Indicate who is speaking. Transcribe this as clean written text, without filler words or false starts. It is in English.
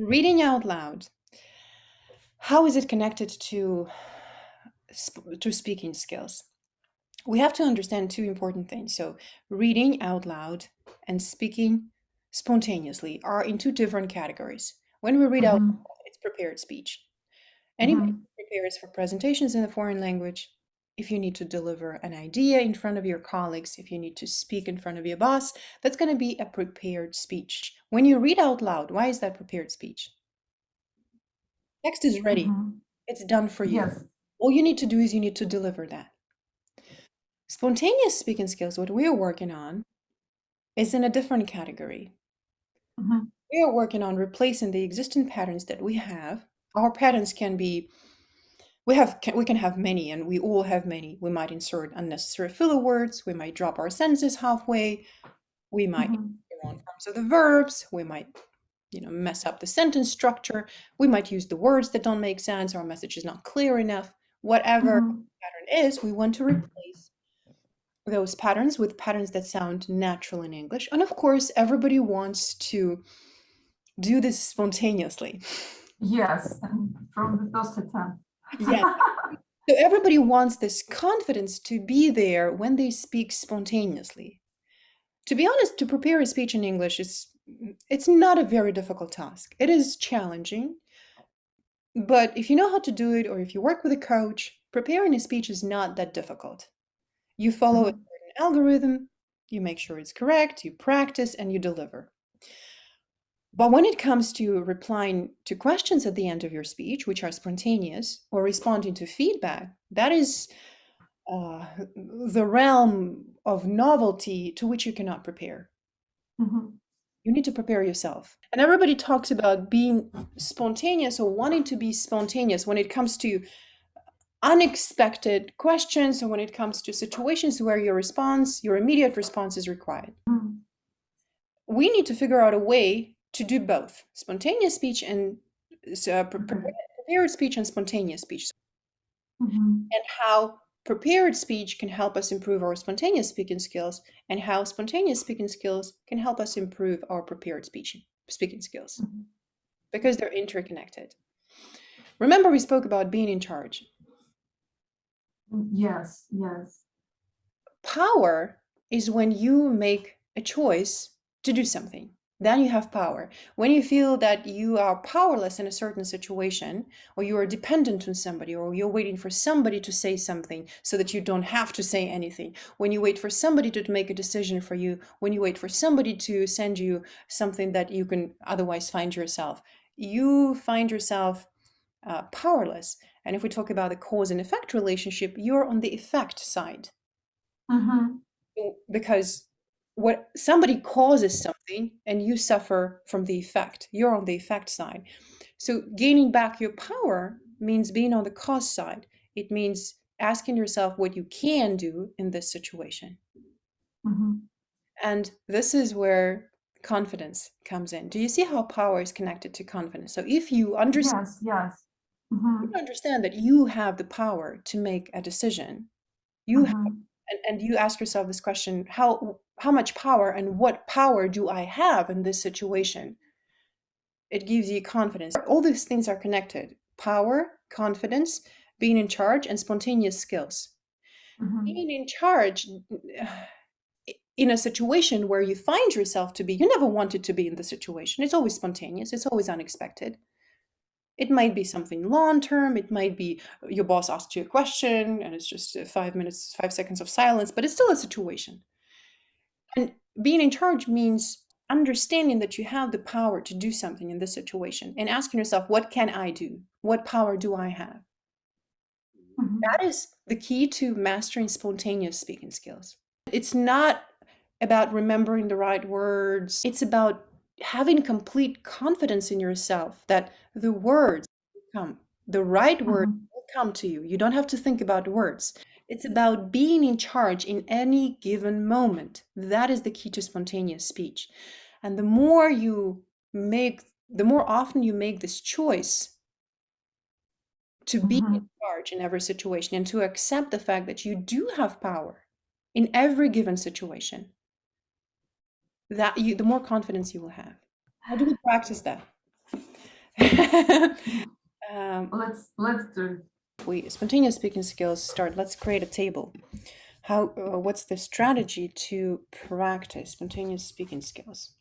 Speaker 1: Reading out loud, how is it connected to speaking skills? We have to understand two important things. So, reading out loud and speaking spontaneously are in two different categories. When we read out
Speaker 2: Mm-hmm.
Speaker 1: loud, it's prepared speech. Anybody
Speaker 2: Mm-hmm.
Speaker 1: who prepares for presentations in a foreign language, if you need to deliver an idea in front of your colleagues, if you need to speak in front of your boss, that's going to be a prepared speech. When you read out loud, why is that prepared speech? Text is ready.
Speaker 2: Mm-hmm.
Speaker 1: It's done for you.
Speaker 2: Yes.
Speaker 1: All you need to do is you need to deliver that. Spontaneous speaking skills, what we are working on, is in a different category.
Speaker 2: Mm-hmm.
Speaker 1: We are working on replacing the existing patterns that we have. Our patterns can be, we can have many, and we all have many. We might insert unnecessary filler words. We might drop our sentences halfway. We might
Speaker 2: Mm-hmm.
Speaker 1: use the wrong forms of the verbs. We might, mess up the sentence structure. We might use the words that don't make sense. Our message is not clear enough. Whatever
Speaker 2: Mm-hmm.
Speaker 1: pattern is, we want to replace those patterns with patterns that sound natural in English. And of course, everybody wants to do this spontaneously.
Speaker 2: Yes. And from the first attempt.
Speaker 1: Yes. So everybody wants this confidence to be there when they speak spontaneously. To be honest, to prepare a speech in English is it's not a very difficult task. It is challenging, but if you know how to do it or if you work with a coach, preparing a speech is not that difficult. You follow a
Speaker 2: Mm-hmm.
Speaker 1: certain algorithm, you make sure it's correct, you practice, and you deliver. But when it comes to replying to questions at the end of your speech, which are spontaneous, or responding to feedback, that is uh, the realm of novelty to which you cannot prepare.
Speaker 2: Mm-hmm.
Speaker 1: You need to prepare yourself. And everybody talks about being spontaneous or wanting to be spontaneous when it comes to unexpected questions or when it comes to situations where your immediate response is required. We need to figure out a way to do both spontaneous speech and prepared speech and spontaneous speech,
Speaker 2: Mm-hmm.
Speaker 1: and how prepared speech can help us improve our spontaneous speaking skills, and how spontaneous speaking skills can help us improve our prepared speaking skills,
Speaker 2: Mm-hmm.
Speaker 1: because they're interconnected. Remember, we spoke about being in charge.
Speaker 2: Yes. Yes.
Speaker 1: Power is when you make a choice to do something. Then you have power. When you feel that you are powerless in a certain situation, or you are dependent on somebody, or you're waiting for somebody to say something so that you don't have to say anything, when you wait for somebody to make a decision for you, when you wait for somebody to send you something that you can otherwise find yourself, you find yourself powerless. And if we talk about the cause and effect relationship, you're on the effect side,
Speaker 2: Mm-hmm.
Speaker 1: because what somebody causes something and you suffer from the effect, you're on the effect side. So gaining back your power means being on the cause side. It means asking yourself what you can do in this situation.
Speaker 2: Mm-hmm.
Speaker 1: And this is where confidence comes in. Do you see how power is connected to confidence? So if you understand,
Speaker 2: Yes. Yes. Mm-hmm.
Speaker 1: that you have the power to make a decision, you have,
Speaker 2: Mm-hmm.
Speaker 1: and you ask yourself this question, how much power and what power do I have in this situation? It gives you confidence. All these things are connected: power, confidence, being in charge, and spontaneous skills.
Speaker 2: Mm-hmm.
Speaker 1: Being in charge in a situation where you find yourself to be, you never wanted to be in the situation. It's always spontaneous, it's always unexpected. It might be something long term, it might be your boss asked you a question and it's just 5 minutes, 5 seconds of silence, but it's still a situation. And being in charge means understanding that you have the power to do something in this situation and asking yourself, what can I do? What power do I have?
Speaker 2: Mm-hmm.
Speaker 1: That is the key to mastering spontaneous speaking skills. It's not about remembering the right words, it's about having complete confidence in yourself that the words will come, the right words
Speaker 2: Mm-hmm.
Speaker 1: will come to you. You don't have to think about words. It's about being in charge in any given moment. That is the key to spontaneous speech. And the more often you make this choice to be in
Speaker 2: Mm-hmm.
Speaker 1: charge in every situation and to accept the fact that you do have power in every given situation, the more confidence you will have. How do we practice that? um,
Speaker 2: Let's do it.
Speaker 1: we spontaneous speaking skills start. Let's create a table. What's the strategy to practice spontaneous speaking skills?